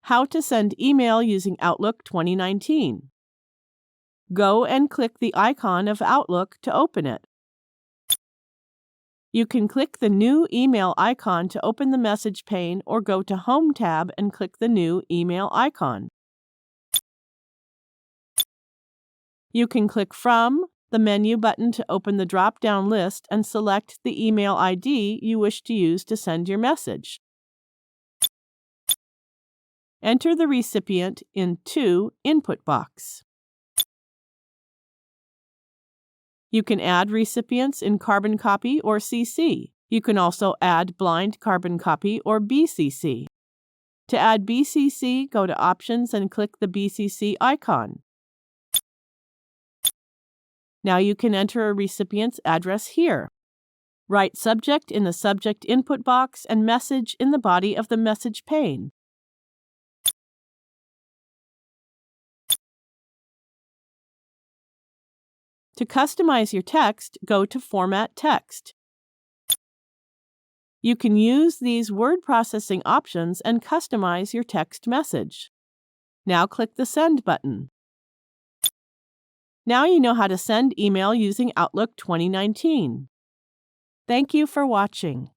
How to send email using Outlook 2019. Go and click the icon of Outlook to open it. You can click the new email icon to open the message pane or go to Home tab and click the new email icon. You can click From the menu button to open the drop-down list and select the email ID you wish to use to send your message. Enter the recipient into input box. You can add recipients in Carbon Copy or CC. You can also add blind Carbon Copy or BCC. To add BCC, go to Options and click the BCC icon. Now you can enter a recipient's address here. Write subject in the subject input box and message in the body of the message pane. To customize your text, go to Format Text. You can use these word processing options and customize your text message. Now click the Send button. Now you know how to send email using Outlook 2019. Thank you for watching.